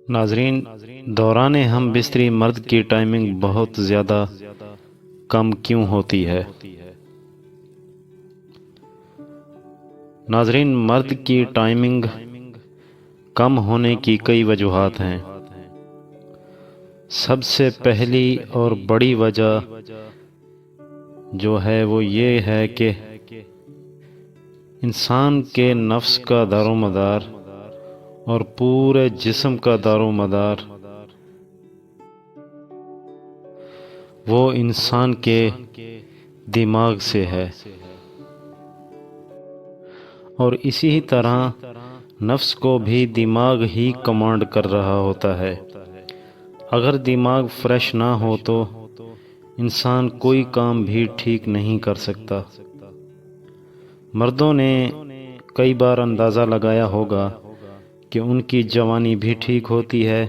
ناظرین، دوران ہم بستری مرد کی ٹائمنگ بہت زیادہ کم کیوں ہوتی ہے؟ ناظرین، مرد کی ٹائمنگ کم ہونے کی کئی وجوہات ہیں۔ سب سے پہلی اور بڑی وجہ جو ہے وہ یہ ہے کہ انسان کے نفس کا دار و مدار اور پورے جسم کا دار و مدار وہ انسان کے دماغ سے ہے، اور اسی طرح نفس کو بھی دماغ ہی کمانڈ کر رہا ہوتا ہے۔ اگر دماغ فریش نہ ہو تو انسان کوئی کام بھی ٹھیک نہیں کر سکتا۔ مردوں نے کئی بار اندازہ لگایا ہوگا کہ ان کی جوانی بھی ٹھیک ہوتی ہے،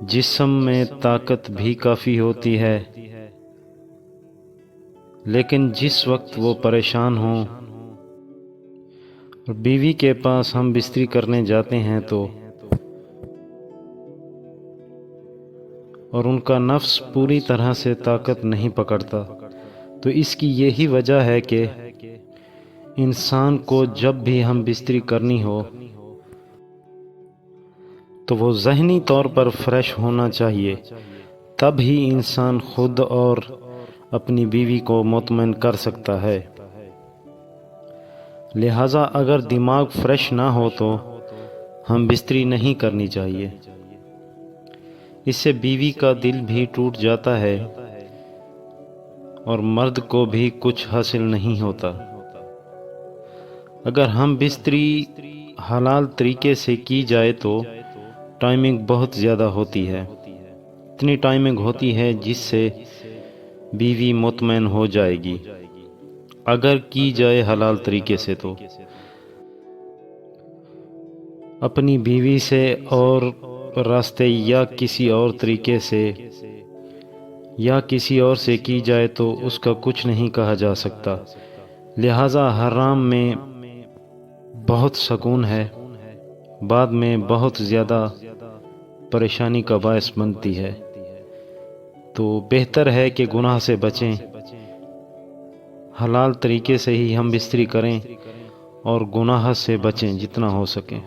جسم میں طاقت بھی کافی ہوتی ہے، لیکن جس وقت وہ پریشان ہوں اور بیوی کے پاس ہم بستری کرنے جاتے ہیں تو اور ان کا نفس پوری طرح سے طاقت نہیں پکڑتا، تو اس کی یہی وجہ ہے کہ انسان کو جب بھی ہم بستری کرنی ہو تو وہ ذہنی طور پر فریش ہونا چاہیے، تب ہی انسان خود اور اپنی بیوی کو مطمئن کر سکتا ہے۔ لہٰذا اگر دماغ فریش نہ ہو تو ہم بستری نہیں کرنی چاہیے۔ اس سے بیوی کا دل بھی ٹوٹ جاتا ہے اور مرد کو بھی کچھ حاصل نہیں ہوتا۔ اگر ہم بستری حلال طریقے سے کی جائے تو ٹائمنگ بہت زیادہ ہوتی ہے، اتنی ٹائمنگ ہوتی ہے جس سے بیوی مطمئن ہو جائے گی اگر کی جائے حلال طریقے سے۔ تو اپنی بیوی سے اور راستے یا کسی اور طریقے سے یا کسی اور سے کی جائے تو اس کا کچھ نہیں کہا جا سکتا۔ لہٰذا حرام میں بہت سکون ہے، بعد میں بہت زیادہ پریشانی کا باعث بنتی ہے۔ تو بہتر ہے کہ گناہ سے بچیں، حلال طریقے سے ہی ہم بستری کریں اور گناہ سے بچیں جتنا ہو سکے۔